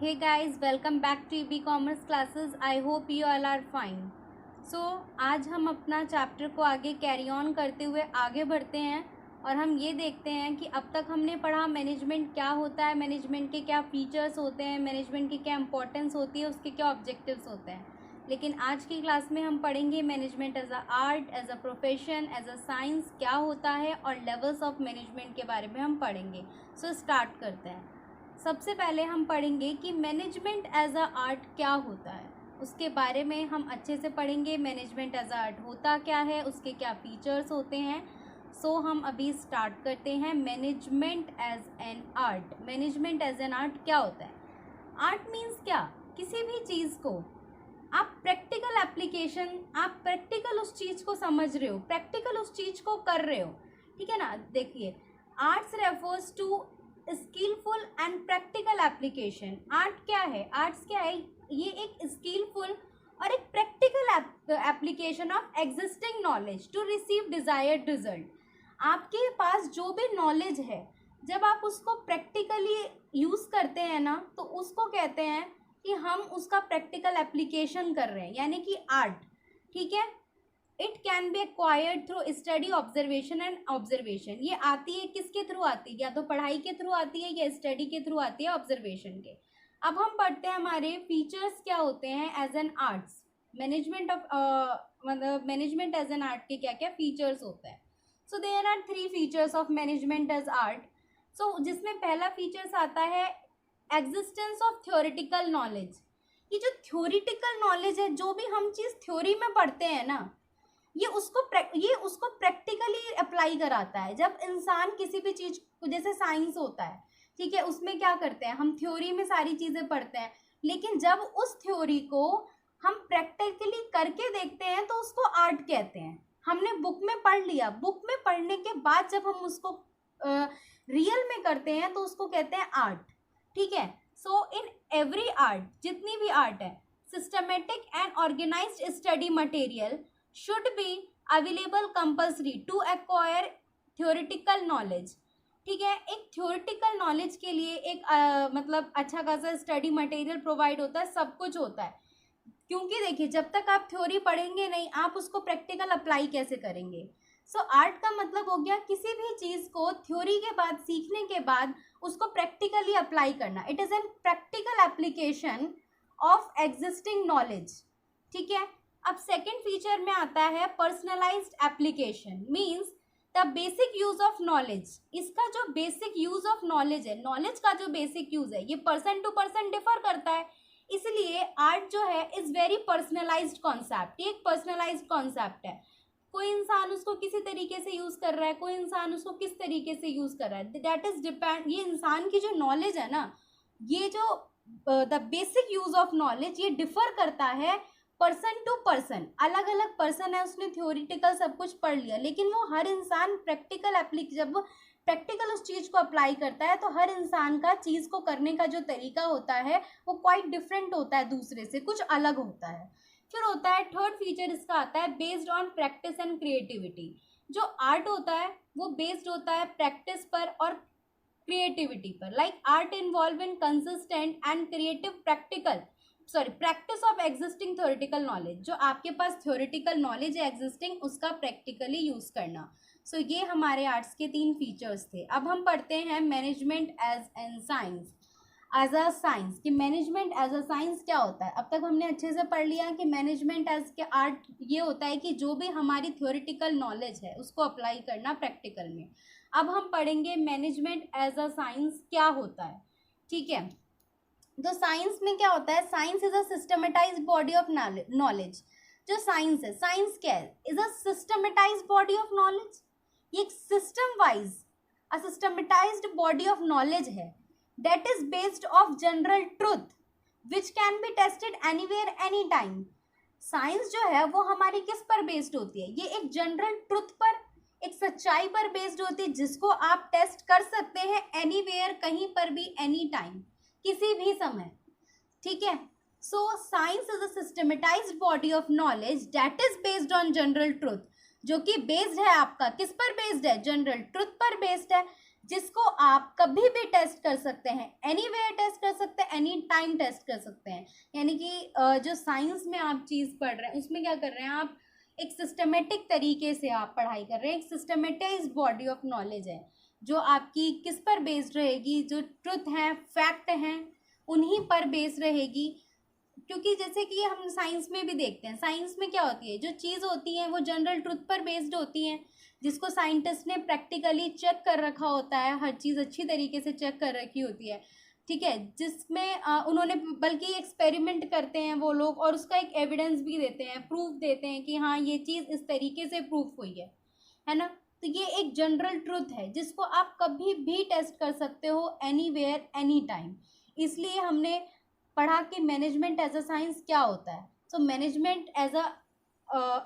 Hey guys, welcome back to EB Commerce classes. I hope you all are fine. So आज हम अपना chapter को आगे carry on करते हुए आगे बढ़ते हैं और हम ये देखते हैं कि अब तक हमने पढ़ा मैनेजमेंट क्या होता है, मैनेजमेंट के क्या फीचर्स होते हैं, मैनेजमेंट की क्या इंपॉर्टेंस होती है, उसके क्या ऑब्जेक्टिव्स होते हैं। लेकिन आज की क्लास में हम पढ़ेंगे management as a art, as a profession, as a science क्या होता है और लेवल्स ऑफ मैनेजमेंट के बारे में हम पढ़ेंगे। सो स्टार्ट करते हैं। सबसे पहले हम पढ़ेंगे कि मैनेजमेंट एज अ आर्ट क्या होता है, उसके बारे में हम अच्छे से पढ़ेंगे। मैनेजमेंट एज अ आर्ट होता क्या है, उसके क्या फीचर्स होते हैं। सो हम अभी स्टार्ट करते हैं। Management as an art. Management as an art क्या होता है? आर्ट मीन्स क्या? किसी भी चीज़ को आप प्रैक्टिकल एप्लीकेशन, आप प्रैक्टिकल उस चीज़ को समझ रहे हो, प्रैक्टिकल उस चीज़ को कर रहे हो, ठीक है ना। देखिए, arts refers to skilful and practical application. Art क्या है? आर्ट्स क्या है? ये एक स्किलफुल और एक practical application of existing knowledge to receive desired result. आपके पास जो भी नॉलेज है, जब आप उसको प्रैक्टिकली यूज़ करते हैं ना, तो उसको कहते हैं कि हम उसका प्रैक्टिकल एप्लीकेशन कर रहे हैं, यानी कि आर्ट, ठीक है। It can be acquired through study, observation and observation. ये आती है किसके थ्रू आती है? या तो पढ़ाई के थ्रू आती है या स्टडी के थ्रू आती है, ऑब्जर्वेशन के। अब हम पढ़ते हैं हमारे फीचर्स क्या होते हैं as an arts. Management of मतलब मैनेजमेंट एज एन आर्ट के क्या क्या फीचर्स होते हैं। So there are 3 features of management as art. So जिसमें पहला फीचर्स आता है एग्जिस्टेंस ऑफ थ्योरेटिकल नॉलेज। ये जो थ्योरेटिकल नॉलेज है, जो भी हम चीज़ थ्योरी में पढ़ते हैं ना, ये उसको प्रैक्टिकली अप्लाई कराता है। जब इंसान किसी भी चीज़ को, जैसे साइंस होता है, ठीक है, उसमें क्या करते हैं, हम थ्योरी में सारी चीज़ें पढ़ते हैं, लेकिन जब उस थ्योरी को हम प्रैक्टिकली करके देखते हैं तो उसको आर्ट कहते हैं। हमने बुक में पढ़ लिया, बुक में पढ़ने के बाद जब हम उसको रियल में करते हैं तो उसको कहते हैं आर्ट, ठीक है। सो इन एवरी आर्ट, जितनी भी आर्ट है, systematic and organised study material should be available compulsory to acquire theoretical knowledge, ठीक है। एक theoretical knowledge के लिए एक मतलब अच्छा खासा स्टडी मटेरियल प्रोवाइड होता है, सब कुछ होता है। क्योंकि देखिए, जब तक आप थ्योरी पढ़ेंगे नहीं, आप उसको प्रैक्टिकल अप्लाई कैसे करेंगे। सो आर्ट का मतलब हो गया किसी भी चीज़ को थ्योरी के बाद, सीखने के बाद उसको प्रैक्टिकली अप्लाई करना। It is an practical application of existing knowledge, ठीक है। अब सेकेंड फीचर में आता है personalised application. Means the basic use of knowledge. इसका जो बेसिक यूज ऑफ नॉलेज है, नॉलेज का जो बेसिक यूज है, ये पर्सन टू पर्सन डिफर करता है। इसलिए आर्ट जो है इज वेरी पर्सनलाइज्ड कॉन्सेप्ट। ये एक पर्सनलाइज्ड कॉन्सेप्ट है। कोई इंसान उसको किसी तरीके से यूज कर रहा है, कोई इंसान उसको किस तरीके से यूज कर रहा है, दैट इज डिपेंड। ये इंसान की जो नॉलेज है ना, ये जो the basic use of knowledge, ये डिफर करता है पर्सन टू पर्सन। अलग अलग पर्सन है, उसने थ्योरिटिकल सब कुछ पढ़ लिया, लेकिन वो हर इंसान जब प्रैक्टिकल उस चीज़ को अप्लाई करता है तो हर इंसान का चीज़ को करने का जो तरीका होता है वो क्वाइट डिफरेंट होता है, दूसरे से कुछ अलग होता है। फिर होता है थर्ड फीचर, इसका आता है based on practice and creativity. जो आर्ट होता है वो बेस्ड होता है प्रैक्टिस पर और क्रिएटिविटी पर। Like art involve in consistent and creative practice of existing theoretical knowledge. जो आपके पास थ्योरेटिकल नॉलेज है एग्जिस्टिंग, उसका प्रैक्टिकली यूज करना। सो ये हमारे आर्ट्स के 3 फीचर्स थे। अब हम पढ़ते हैं management as an science, as a science, कि मैनेजमेंट एज अ साइंस क्या होता है। अब तक हमने अच्छे से पढ़ लिया कि मैनेजमेंट एज के आर्ट ये होता है कि जो भी हमारी थ्योरेटिकल नॉलेज है उसको अप्लाई करना प्रैक्टिकल में। अब हम पढ़ेंगे मैनेजमेंट एज अ साइंस क्या होता है, ठीक है। तो साइंस में क्या होता है? Science is a systematized body of knowledge. जो साइंस है, साइंस क्या है? Is a systematized body of knowledge. ये एक system wise a systematized body of knowledge है that is based of general truth which can be tested anywhere any time. Science जो है वो हमारी किस पर बेस्ड होती है? ये एक जनरल ट्रूथ पर, एक सच्चाई पर बेस्ड होती है जिसको आप टेस्ट कर सकते हैं एनीवेयर, कहीं पर भी, एनी टाइम, किसी भी समय, ठीक है। So science is a systematized body of knowledge that is based on general truth, जो कि बेस्ड है आपका किस पर बेस्ड है? जनरल ट्रूथ पर बेस्ड है। जिसको आप कभी भी टेस्ट कर सकते हैं, एनीवेयर टेस्ट कर सकते हैं, एनी टाइम टेस्ट कर सकते हैं। यानी कि जो साइंस में आप चीज़ पढ़ रहे हैं उसमें क्या कर रहे हैं आप, एक सिस्टमेटिक तरीके से आप पढ़ाई कर रहे हैं, एक सिस्टमेटाइज्ड बॉडी ऑफ नॉलेज है जो आपकी किस पर बेस्ड रहेगी, जो ट्रुथ हैं, फैक्ट हैं, उन्हीं पर बेस्ड रहेगी। क्योंकि जैसे कि हम साइंस में भी देखते हैं, साइंस में क्या होती है, जो चीज़ होती है वो जनरल ट्रुथ पर बेस्ड होती हैं, जिसको साइंटिस्ट ने प्रैक्टिकली चेक कर रखा होता है, हर चीज़ अच्छी तरीके से चेक कर रखी होती है, ठीक है, जिसमें उन्होंने बल्कि एक्सपेरिमेंट करते हैं वो लोग और उसका एक एविडेंस भी देते हैं, प्रूफ देते हैं कि हाँ ये चीज़ इस तरीके से प्रूफ हुई है ना। तो ये एक जनरल ट्रुथ है जिसको आप कभी भी टेस्ट कर सकते हो, एनीवेयर एनी टाइम। इसलिए हमने पढ़ा कि मैनेजमेंट एज अ साइंस क्या होता है। So management as a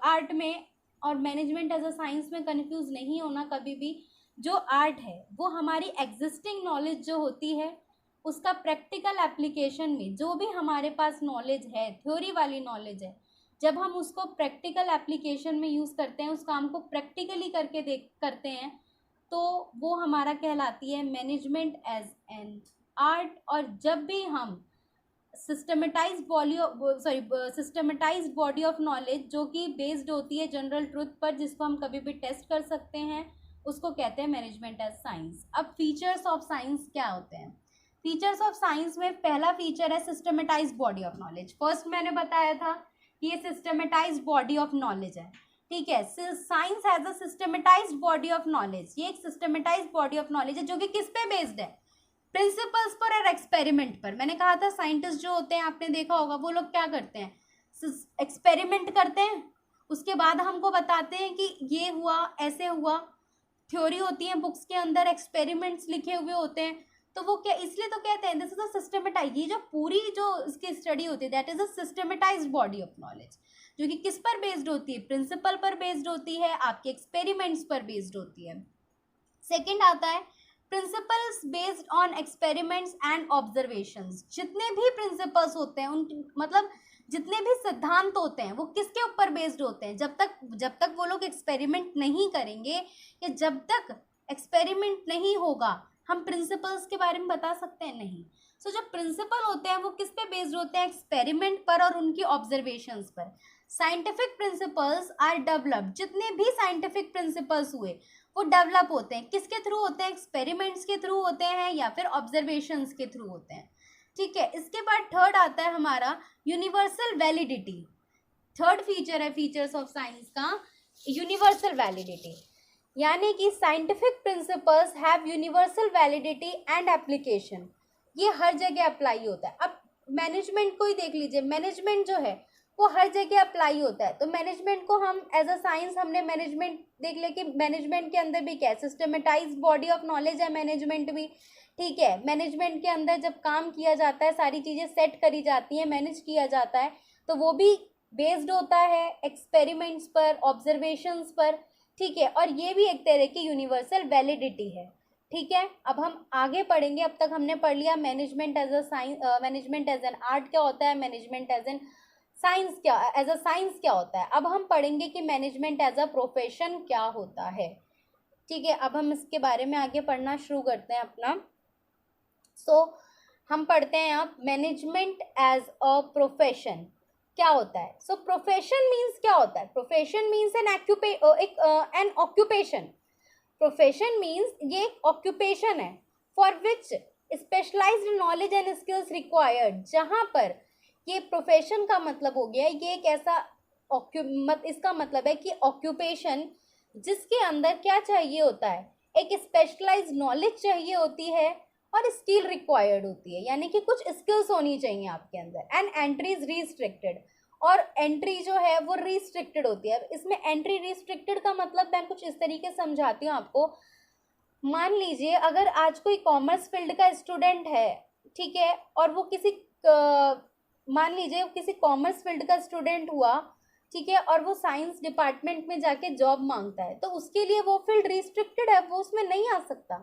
art में और मैनेजमेंट एज अ साइंस में कंफ्यूज नहीं होना कभी भी। जो आर्ट है वो हमारी एग्जिस्टिंग नॉलेज जो होती है उसका प्रैक्टिकल एप्लीकेशन में, जो भी हमारे पास नॉलेज है, थ्योरी वाली नॉलेज है, जब हम उसको प्रैक्टिकल एप्लीकेशन में यूज़ करते हैं, उस काम को प्रैक्टिकली करते हैं, तो वो हमारा कहलाती है मैनेजमेंट एज एन आर्ट। और जब भी हम सिस्टमेटाइज्ड बॉडी ऑफ नॉलेज जो कि बेस्ड होती है जनरल ट्रुथ पर, जिसको हम कभी भी टेस्ट कर सकते हैं, उसको कहते हैं मैनेजमेंट एज साइंस। अब फीचर्स ऑफ साइंस क्या होते हैं? फीचर्स ऑफ साइंस में पहला फीचर है systematised body of knowledge. First मैंने बताया था कि ये सिस्टमेटाइज्ड बॉडी ऑफ नॉलेज है, ठीक है। Science has a systematized body of knowledge. ये एक सिस्टमेटाइज्ड बॉडी ऑफ नॉलेज है जो कि किस पे बेस्ड है? प्रिंसिपल्स पर और एक्सपेरिमेंट पर। मैंने कहा था साइंटिस्ट जो होते हैं, आपने देखा होगा, वो लोग क्या करते हैं, एक्सपेरिमेंट करते हैं, उसके बाद हमको बताते हैं कि ये हुआ, ऐसे हुआ। थ्योरी होती है बुक्स के अंदर, एक्सपेरिमेंट्स लिखे हुए होते हैं, तो वो क्या, इसलिए तो कहते हैं दिस इज अ सिस्टमेटाइज। ये जो पूरी जो इसकी स्टडी होती है that is a systematized body of knowledge, जो कि किस पर बेस्ड होती है? प्रिंसिपल पर बेस्ड होती है, आपके एक्सपेरिमेंट्स पर बेस्ड होती है। सेकेंड आता है principles based on experiments and observations. जितने भी प्रिंसिपल्स होते हैं, उन मतलब जितने भी सिद्धांत होते हैं, वो किसके ऊपर बेस्ड होते हैं? जब तक वो लोग एक्सपेरिमेंट नहीं करेंगे या जब तक एक्सपेरिमेंट नहीं होगा, हम प्रिंसिपल्स के बारे में बता सकते हैं? नहीं। सो जो प्रिंसिपल होते हैं वो किस पे बेस्ड होते हैं? एक्सपेरिमेंट पर और उनकी ऑब्जर्वेशंस पर। Scientific principles are developed. जितने भी साइंटिफिक प्रिंसिपल्स हुए वो डेवलप होते हैं, किसके थ्रू होते हैं? एक्सपेरिमेंट्स के थ्रू होते हैं या फिर ऑब्जर्वेशंस के थ्रू होते हैं, ठीक है। इसके बाद थर्ड आता है हमारा यूनिवर्सल वैलिडिटी। थर्ड फीचर है फीचर्स ऑफ साइंस का यूनिवर्सल वैलिडिटी, यानी कि scientific principles have universal validity and application. ये हर जगह अप्लाई होता है। अब मैनेजमेंट को ही देख लीजिए, मैनेजमेंट जो है वो हर जगह अप्लाई होता है। तो मैनेजमेंट को हम एज अ साइंस, हमने मैनेजमेंट देख लिया कि मैनेजमेंट के अंदर भी क्या है, सिस्टमेटाइज्ड बॉडी ऑफ नॉलेज है मैनेजमेंट भी, ठीक है। मैनेजमेंट के अंदर जब काम किया जाता है, सारी चीज़ें सेट करी जाती हैं, मैनेज किया जाता है, तो वो भी बेस्ड होता है एक्सपेरिमेंट्स पर, ऑब्जर्वेशंस पर, ठीक है। और ये भी एक तरह की यूनिवर्सल वैलिडिटी है, ठीक है। अब हम आगे पढ़ेंगे। अब तक हमने पढ़ लिया management as a science, management as an art क्या होता है, मैनेजमेंट एज एन साइंस क्या, एज अ साइंस क्या होता है। अब हम पढ़ेंगे कि मैनेजमेंट एज अ प्रोफेशन क्या होता है, ठीक है। अब हम इसके बारे में आगे पढ़ना शुरू करते हैं अपना। हम पढ़ते हैं अब मैनेजमेंट एज अ प्रोफेशन क्या होता है। प्रोफेशन मीन्स क्या होता है? Profession means an occupation. Profession means ये एक ऑक्यूपेशन है for which specialised knowledge and skills required. जहाँ पर ये प्रोफेशन का मतलब हो गया, ये एक ऐसा इसका मतलब है कि ऑक्यूपेशन जिसके अंदर क्या चाहिए होता है, एक स्पेशलाइज्ड नॉलेज चाहिए होती है और स्किल रिक्वायर्ड होती है, यानी कि कुछ स्किल्स होनी चाहिए आपके अंदर। एंड एंट्री इज रिस्ट्रिक्टेड, और एंट्री जो है वो रिस्ट्रिक्टेड होती है। इसमें एंट्री रिस्ट्रिक्टेड का मतलब मैं कुछ इस तरीके से समझाती हूँ आपको। मान लीजिए अगर आज कोई कॉमर्स फील्ड का स्टूडेंट है, ठीक है, और वो मान लीजिए किसी कॉमर्स फील्ड का स्टूडेंट हुआ, ठीक है, और वो साइंस डिपार्टमेंट में जाके जॉब मांगता है, तो उसके लिए वो फील्ड रिस्ट्रिक्टेड है, वो उसमें नहीं आ सकता।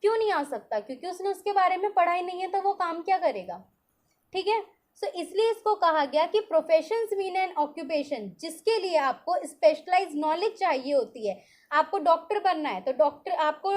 क्यों नहीं आ सकता? क्योंकि उसने उसके बारे में पढ़ा ही नहीं है, तो वो काम क्या करेगा, ठीक है। सो इसलिए इसको कहा गया कि प्रोफेशंस मीन एन ऑक्यूपेशन जिसके लिए आपको स्पेशलाइज नॉलेज चाहिए होती है। आपको डॉक्टर बनना है तो डॉक्टर आपको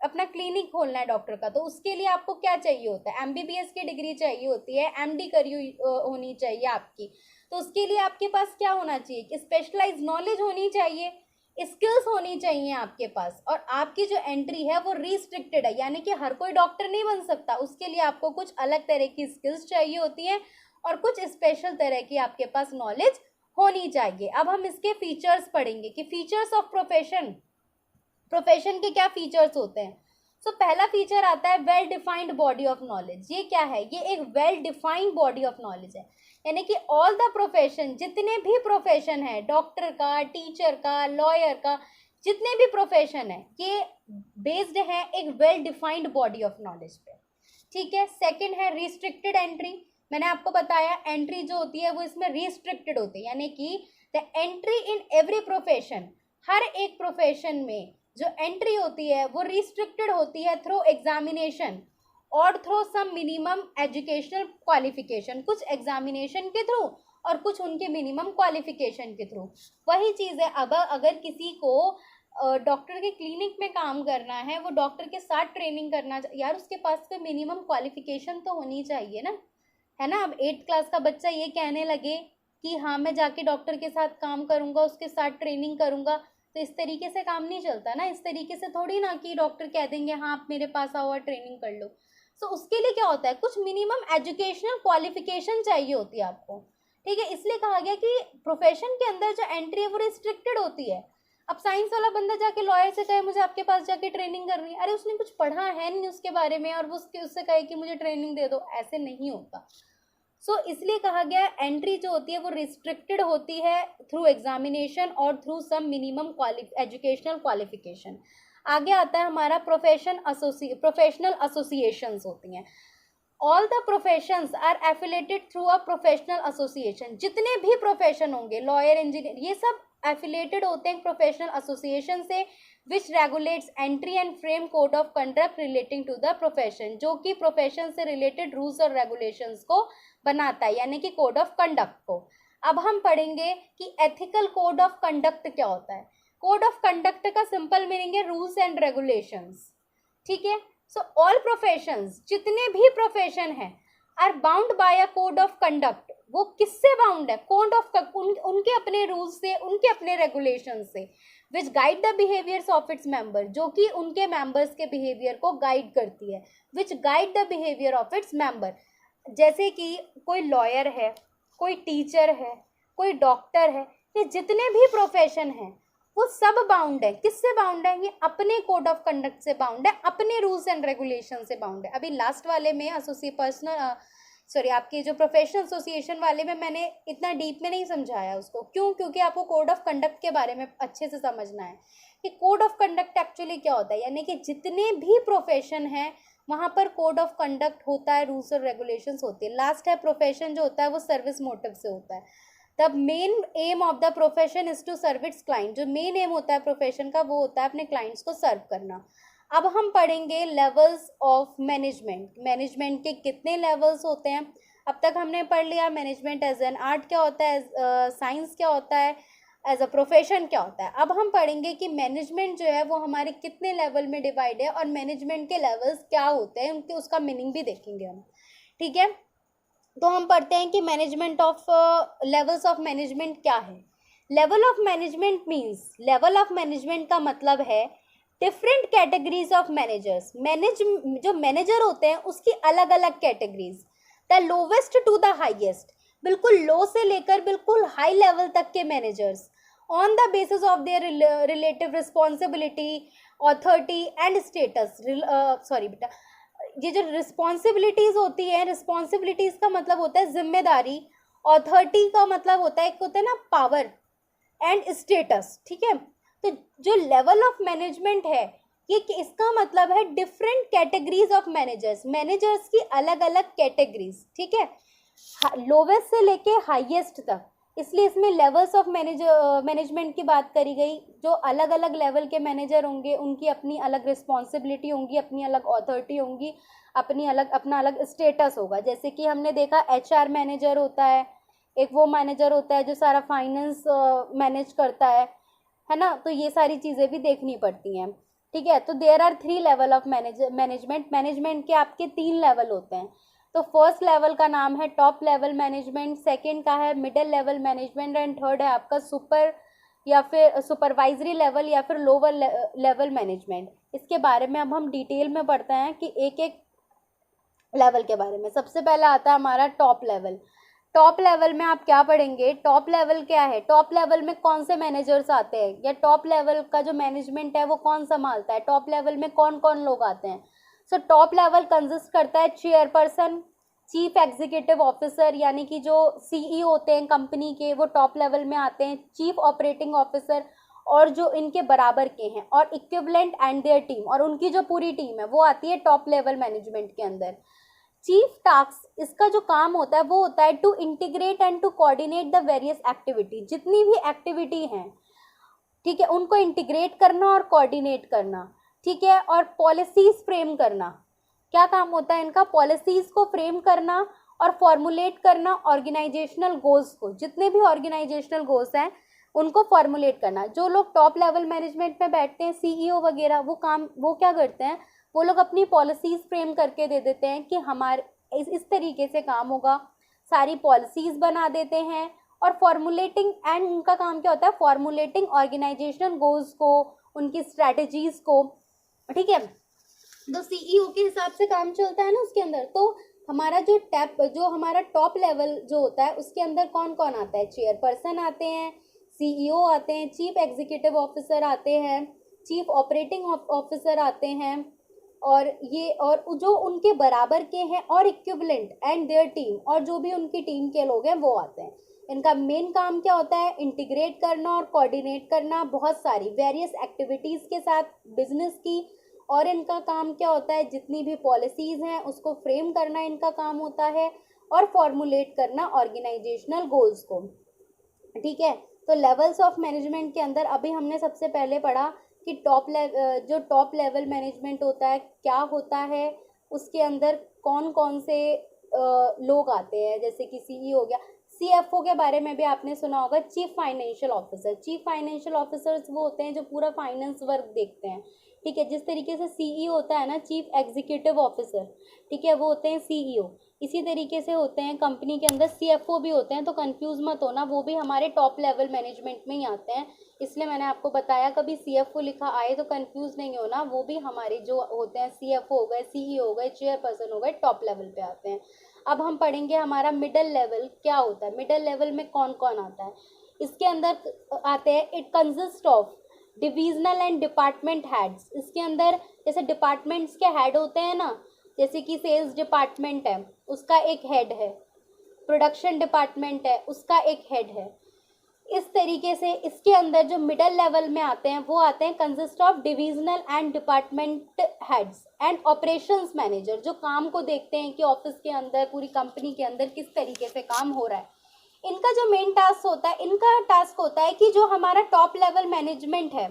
अपना क्लिनिक खोलना है डॉक्टर का, तो उसके लिए आपको क्या चाहिए होता है, एमबीबीएस की डिग्री चाहिए होती है, एमडी करी होनी चाहिए आपकी। तो उसके लिए आपके पास क्या होना चाहिए कि स्पेशलाइज नॉलेज होनी चाहिए, स्किल्स होनी चाहिए आपके पास। और आपकी जो एंट्री है वो रिस्ट्रिक्टेड है, यानी कि हर कोई डॉक्टर नहीं बन सकता, उसके लिए आपको कुछ अलग तरह की स्किल्स चाहिए होती हैं और कुछ स्पेशल तरह की आपके पास नॉलेज होनी चाहिए। अब हम इसके फीचर्स पढ़ेंगे कि फीचर्स ऑफ प्रोफेशन, प्रोफेशन के क्या फीचर्स होते हैं। सो पहला फीचर आता है well defined body of knowledge. ये क्या है, ये एक well defined body of knowledge है, यानी कि ऑल द प्रोफेशन, जितने भी प्रोफेशन है, डॉक्टर का, टीचर का, लॉयर का, जितने भी प्रोफेशन है, ये बेस्ड है एक well defined body of knowledge पे। ठीक है। सेकंड है रिस्ट्रिक्टेड एंट्री। मैंने आपको बताया एंट्री जो होती है वो इसमें रिस्ट्रिक्टेड होती है, यानी कि the entry in every profession, हर एक प्रोफेशन में जो एंट्री होती है वो रिस्ट्रिक्टेड होती है थ्रू एग्जामिनेशन और through some minimum educational qualification, कुछ एग्जामिनेशन के थ्रू और कुछ उनके मिनिमम क्वालिफिकेशन के थ्रू। वही चीज़ है, अब अगर किसी को डॉक्टर के क्लिनिक में काम करना है, वो डॉक्टर के साथ ट्रेनिंग करना, यार उसके पास कोई मिनिमम क्वालिफिकेशन तो होनी चाहिए ना, है ना। अब 8th क्लास का बच्चा ये कहने लगे कि हाँ मैं जाके डॉक्टर के साथ काम करूँगा, उसके साथ ट्रेनिंग करूँगा, तो इस तरीके से काम नहीं चलता ना। इस तरीके से थोड़ी ना कि डॉक्टर कह देंगे हाँ आप मेरे पास आओ और ट्रेनिंग कर लो। सो उसके लिए क्या होता है, कुछ मिनिमम एजुकेशनल क्वालिफिकेशन चाहिए होती है आपको। ठीक है। इसलिए कहा गया कि प्रोफेशन के अंदर जो एंट्री है वो रिस्ट्रिक्टेड होती है। अब साइंस वाला बंदा जाके लॉयर से कहे मुझे आपके पास जाके ट्रेनिंग करनी है, अरे उसने कुछ पढ़ा है नहीं उसके बारे में और वो उससे कहे कि मुझे ट्रेनिंग दे दो, ऐसे नहीं होता। सो इसलिए कहा गया एंट्री जो होती है वो रिस्ट्रिक्टेड होती है थ्रू एग्जामिनेशन और through some minimum educational qualification. आगे आता है हमारा प्रोफेशनल एसोसिएशंस होती हैं। All the professions are affiliated through a professional association. जितने भी प्रोफेशन होंगे, लॉयर, इंजीनियर, ये सब एफिलेटेड होते हैं प्रोफेशनल एसोसिएशन से, which regulates entry and frame code of conduct relating to the profession, जो कि प्रोफेशन से रिलेटेड रूल्स और रेगुलेशंस को बनाता है, यानी कि कोड ऑफ कंडक्ट को। अब हम पढ़ेंगे कि एथिकल कोड ऑफ कंडक्ट क्या होता है। कोड ऑफ कंडक्ट का सिंपल मीनिंग है रूल्स एंड रेगुलेशंस। ठीक है। सो ऑल प्रोफेशंस, जितने भी प्रोफेशन है, are bound by a code of conduct. वो किससे बाउंड है, कोड ऑफ उनके अपने रूल्स से, उनके अपने रेगुलेशन से, which guide the behaviours of its member, जो कि उनके मेंबर्स के बिहेवियर को गाइड करती है, which guide the behaviour of its member. जैसे कि कोई लॉयर है, कोई टीचर है, कोई डॉक्टर है, ये जितने भी प्रोफेशन हैं वो सब बाउंड है। किससे बाउंड है, ये अपने कोड ऑफ कंडक्ट से बाउंड है, अपने रूल्स एंड रेगुलेशन से बाउंड है। अभी लास्ट वाले में आपके जो प्रोफेशनल एसोसिएशन वाले में मैंने इतना डीप में नहीं समझाया उसको, क्यों, क्योंकि आपको कोड ऑफ कंडक्ट के बारे में अच्छे से समझना है कि कोड ऑफ कंडक्ट एक्चुअली क्या होता है, यानी कि जितने भी प्रोफेशन हैं वहाँ पर कोड ऑफ कंडक्ट होता है, रूल्स और रेगुलेशंस होती है। लास्ट है प्रोफेशन जो होता है वो सर्विस मोटिव से होता है। The main aim of the profession is to serve its client. जो मेन एम होता है प्रोफेशन का वो होता है अपने क्लाइंट्स को सर्व करना। अब हम पढ़ेंगे लेवल्स ऑफ मैनेजमेंट। मैनेजमेंट के कितने लेवल्स होते हैं। अब तक हमने पढ़ लिया मैनेजमेंट एज एन आर्ट क्या होता है, साइंस क्या होता है, एज अ प्रोफेशन क्या होता है। अब हम पढ़ेंगे कि मैनेजमेंट जो है वो हमारे कितने लेवल में डिवाइड है और मैनेजमेंट के लेवल्स क्या होते हैं, उनके उसका मीनिंग भी देखेंगे हम। ठीक है। तो हम पढ़ते हैं कि management of levels of management क्या है। Level of management means, level of management का मतलब है डिफरेंट कैटेगरीज ऑफ मैनेजर्स। जो मैनेजर होते हैं उसकी अलग अलग categories. The lowest to the highest, बिल्कुल लो से लेकर बिल्कुल हाई लेवल तक के managers, on the basis of their relative responsibility, authority and status. ये जो रिस्पॉन्सिबिलिटीज होती है, रिस्पॉन्सिबिलिटीज का मतलब होता है जिम्मेदारी, ऑथोरिटी का मतलब होता है, एक होता है ना पावर, एंड स्टेटस। ठीक है। तो जो लेवल ऑफ मैनेजमेंट है ये इसका मतलब है different categories of managers, managers की अलग अलग कैटेगरीज। ठीक है। लोवेस्ट से लेके हाईएस्ट तक, इसलिए इसमें लेवल्स ऑफ मैनेजमेंट की बात करी गई। जो अलग अलग लेवल के मैनेजर होंगे उनकी अपनी अलग रिस्पॉन्सिबिलिटी होंगी, अपनी अलग अथॉरिटी होंगी, अपना अलग स्टेटस होगा। जैसे कि हमने देखा HR मैनेजर होता है, एक वो मैनेजर होता है जो सारा फाइनेंस मैनेज करता है ना। तो ये सारी चीज़ें भी देखनी पड़ती हैं, ठीक है। तो there are 3 level of management के आपके 3 लेवल होते हैं। तो फर्स्ट लेवल का नाम है टॉप लेवल मैनेजमेंट, सेकंड का है middle level management, and third है आपका सुपर या फिर सुपरवाइजरी लेवल या फिर लोअर लेवल मैनेजमेंट। इसके बारे में अब हम डिटेल में पढ़ते हैं कि एक एक लेवल के बारे में। सबसे पहले आता है हमारा टॉप लेवल। टॉप लेवल में आप क्या पढ़ेंगे, टॉप लेवल क्या है, टॉप लेवल में कौन से मैनेजर्स आते हैं, या टॉप लेवल का जो मैनेजमेंट है वो कौन संभालता है, टॉप लेवल में कौन कौन लोग आते हैं। सो टॉप लेवल कंसिस्ट करता है चेयरपर्सन, चीफ एग्जीक्यूटिव ऑफिसर यानी कि जो CEO होते हैं कंपनी के वो टॉप लेवल में आते हैं, चीफ ऑपरेटिंग ऑफिसर और जो इनके बराबर के हैं, और इक्विवेलेंट एंड देयर टीम और उनकी जो पूरी टीम है वो आती है टॉप लेवल मैनेजमेंट के अंदर। चीफ टास्क, इसका जो काम होता है वो होता है to integrate and to coordinate the various activity, जितनी भी एक्टिविटी हैं, ठीक है, उनको इंटीग्रेट करना और कोऑर्डिनेट करना, ठीक है, और पॉलिसीज फ्रेम करना। क्या काम होता है इनका, पॉलिसीज को फ्रेम करना और फॉर्मुलेट करना, ऑर्गेनाइजेशनल गोल्स को, जितने भी ऑर्गेनाइजेशनल गोल्स हैं उनको फॉर्मुलेट करना। जो लोग टॉप लेवल मैनेजमेंट में बैठते हैं CEO वगैरह, वो क्या करते हैं, वो लोग अपनी पॉलिसीज फ्रेम करके दे देते हैं कि हमारे इस तरीके से काम होगा, सारी पॉलिसीज बना देते हैं। और फॉर्मुलेटिंग, एंड उनका काम क्या होता है, फॉर्मुलेटिंग ऑर्गेनाइजेशनल गोल्स को, उनकी स्ट्रैटेजीज को, ठीक है। तो CEO के हिसाब से काम चलता है ना उसके अंदर। तो हमारा जो हमारा टॉप लेवल जो होता है उसके अंदर कौन कौन आता है, चेयरपर्सन आते हैं, CEO आते हैं, चीफ एग्जीक्यूटिव ऑफिसर आते हैं, चीफ ऑपरेटिंग ऑफिसर आते हैं, और जो उनके बराबर के हैं, और इक्विवेलेंट एंड देयर टीम, और जो भी उनकी टीम के लोग हैं वो आते हैं। इनका मेन काम क्या होता है, इंटीग्रेट करना और कोऑर्डिनेट करना बहुत सारी वेरियस एक्टिविटीज़ के साथ बिजनेस की। और इनका काम क्या होता है, जितनी भी पॉलिसीज़ हैं उसको फ्रेम करना इनका काम होता है, और फॉर्मुलेट करना ऑर्गेनाइजेशनल गोल्स को, ठीक है। तो लेवल्स ऑफ मैनेजमेंट के अंदर अभी हमने सबसे पहले पढ़ा कि जो टॉप लेवल मैनेजमेंट होता है क्या होता है, उसके अंदर कौन कौन से लोग आते हैं, जैसे कि CEO हो गया। CFO के बारे में भी आपने सुना होगा, chief financial officer. Chief financial officers वो होते हैं जो पूरा फाइनेंस वर्क देखते हैं, ठीक है। जिस तरीके से CEO होता है ना, चीफ एग्जीक्यूटिव ऑफिसर, ठीक है, वो होते हैं CEO। इसी तरीके से होते हैं कंपनी के अंदर CFO भी होते हैं। तो कंफ्यूज मत होना, वो भी हमारे टॉप लेवल मैनेजमेंट में ही आते हैं। इसलिए मैंने आपको बताया, कभी CFO लिखा आए तो कंफ्यूज नहीं होना, वो भी हमारे जो होते हैं CFO हो गए, CEO हो गए, चेयरपर्सन हो गए, टॉप लेवल पे आते हैं। अब हम पढ़ेंगे हमारा मिडिल लेवल क्या होता है, मिडिल लेवल में कौन कौन आता है। इसके अंदर आते हैं, it consist of divisional and department heads. इसके अंदर जैसे डिपार्टमेंट्स के हेड होते हैं ना, जैसे कि सेल्स डिपार्टमेंट है उसका एक हेड है, प्रोडक्शन डिपार्टमेंट है उसका एक हेड है। इस तरीके से इसके अंदर जो मिडिल लेवल में आते हैं वो आते हैं consist of divisional and department heads and operations manager, जो काम को देखते हैं कि ऑफिस के अंदर, पूरी कंपनी के अंदर किस तरीके से काम हो रहा है। इनका जो मेन टास्क होता है, इनका टास्क होता है कि जो हमारा टॉप लेवल मैनेजमेंट है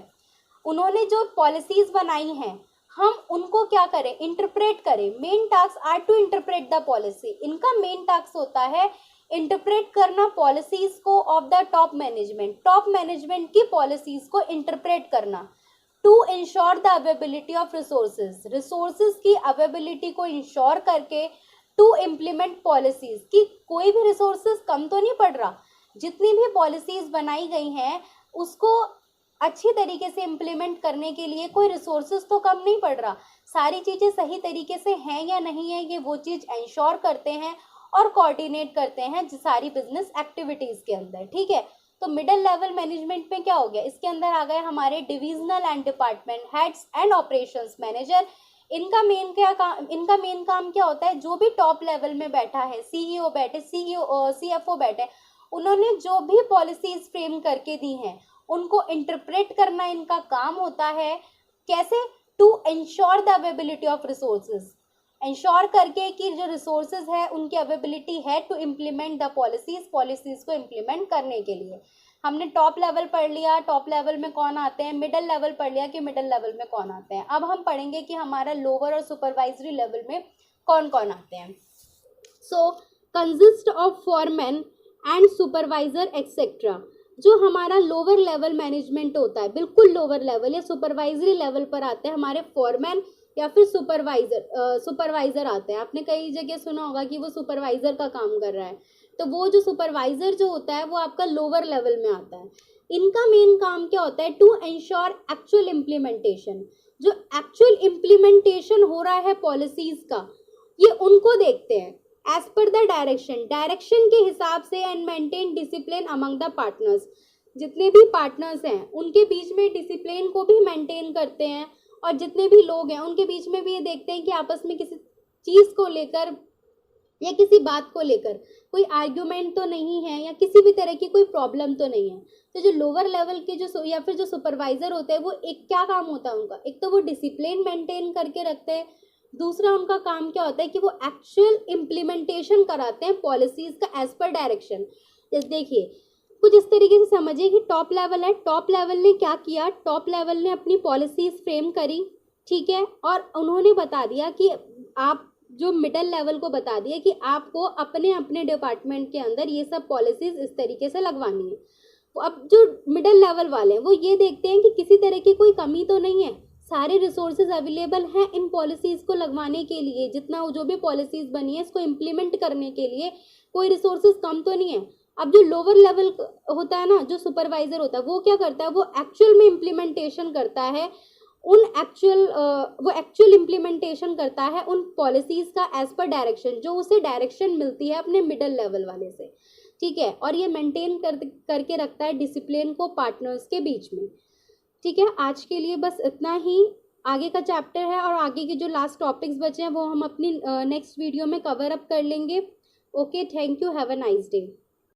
उन्होंने जो पॉलिसीज बनाई हैं हम उनको क्या करें, इंटरप्रेट करें। Main task are to interpret the policy. इनका मेन टास्क होता है इंटरप्रेट करना पॉलिसीज को of the top management, top management की पॉलिसीज को इंटरप्रेट करना, to ensure the availability of resources की अवेलेबिलिटी को इंश्योर करके, टू इम्प्लीमेंट पॉलिसीज की कोई भी रिसोर्सेज कम तो नहीं पड़ रहा, जितनी भी पॉलिसीज बनाई गई हैं उसको अच्छी तरीके से इम्प्लीमेंट करने के लिए कोई रिसोर्सेज तो कम नहीं पड़ रहा, सारी चीज़ें सही तरीके से हैं या नहीं है, ये वो चीज़ इंश्योर करते हैं और कोऑर्डिनेट करते हैं सारी बिजनेस एक्टिविटीज़ के अंदर, ठीक है। तो मिडिल लेवल मैनेजमेंट में क्या हो गया, इसके अंदर आ गए हमारे divisional and department heads and operations manager. इनका मेन काम क्या होता है, जो भी टॉप लेवल में बैठा है, CEO बैठे, CFO बैठे, उन्होंने जो भी पॉलिसीज फ्रेम करके दी हैं उनको इंटरप्रेट करना इनका काम होता है। कैसे, to ensure the availability of resources, ensure करके कि जो रिसोर्सेज है उनकी अवेलेबिलिटी है टू इम्प्लीमेंट द पॉलिसीज को इम्प्लीमेंट करने के लिए। हमने टॉप लेवल पढ़ लिया, टॉप लेवल में कौन आते हैं, मिडिल लेवल पढ़ लिया कि मिडिल लेवल में कौन आते हैं। अब हम पढ़ेंगे कि हमारा लोअर और सुपरवाइजरी लेवल में कौन कौन आते हैं। So consist of foreman and supervisor etcetera. जो हमारा लोअर लेवल मैनेजमेंट होता है, बिल्कुल लोअर लेवल या सुपरवाइजरी लेवल पर आते हैं हमारे फोरमैन या फिर सुपरवाइजर आते हैं। आपने कई जगह सुना होगा कि वो सुपरवाइजर का काम कर रहा है, तो वो जो सुपरवाइजर जो होता है वो आपका लोअर लेवल में आता है। इनका मेन काम क्या होता है, टू एंश्योर एक्चुअल इम्प्लीमेंटेशन। जो एक्चुअल इम्प्लीमेंटेशन हो रहा है पॉलिसीज का, ये उनको देखते हैं एज पर द डायरेक्शन के हिसाब से, and maintain discipline among the partners. जितने भी पार्टनर्स हैं उनके बीच में डिसिप्लिन को भी मेंटेन करते हैं, और जितने भी लोग हैं उनके बीच में भी ये देखते हैं कि आपस में किसी चीज़ को लेकर या किसी बात को लेकर कोई आर्ग्यूमेंट तो नहीं है या किसी भी तरह की कोई प्रॉब्लम तो नहीं है। तो जो लोअर लेवल के जो या फिर जो सुपरवाइजर होते हैं वो एक क्या काम होता है उनका, एक तो वो डिसिप्लिन मेंटेन करके रखते हैं, दूसरा उनका काम क्या होता है कि वो एक्चुअल इम्प्लीमेंटेशन कराते हैं पॉलिसीज का एज पर डायरेक्शन। जैसे देखिए कुछ इस तरीके से समझिए कि टॉप लेवल है, टॉप लेवल ने क्या किया, टॉप लेवल ने अपनी पॉलिसीज फ्रेम करी, ठीक है, और उन्होंने बता दिया कि आप जो मिडिल लेवल को बता दिया कि आपको अपने अपने डिपार्टमेंट के अंदर ये सब पॉलिसीज इस तरीके से लगवानी है। तो अब जो मिडिल लेवल वाले हैं वो ये देखते हैं कि किसी तरह की कोई कमी तो नहीं है, सारे रिसोर्सेज अवेलेबल हैं इन पॉलिसीज को लगवाने के लिए, जितना जो भी पॉलिसीज बनी है इसको इम्प्लीमेंट करने के लिए कोई रिसोर्सेज कम तो नहीं है। अब जो लोअर लेवल होता है ना, जो सुपरवाइजर होता है, वो क्या करता है, वो एक्चुअल में इम्प्लीमेंटेशन करता है वो एक्चुअल इम्प्लीमेंटेशन करता है उन पॉलिसीज का एज पर डायरेक्शन, जो उसे डायरेक्शन मिलती है अपने मिडिल लेवल वाले से, ठीक है, और ये मेंटेन करके रखता है डिसिप्लिन को पार्टनर्स के बीच में। ठीक है, आज के लिए बस इतना ही। आगे का चैप्टर है और आगे के जो लास्ट टॉपिक्स बचे हैं वो हम अपनी नेक्स्ट वीडियो में कवर अप कर लेंगे। Okay, thank you, have a nice day.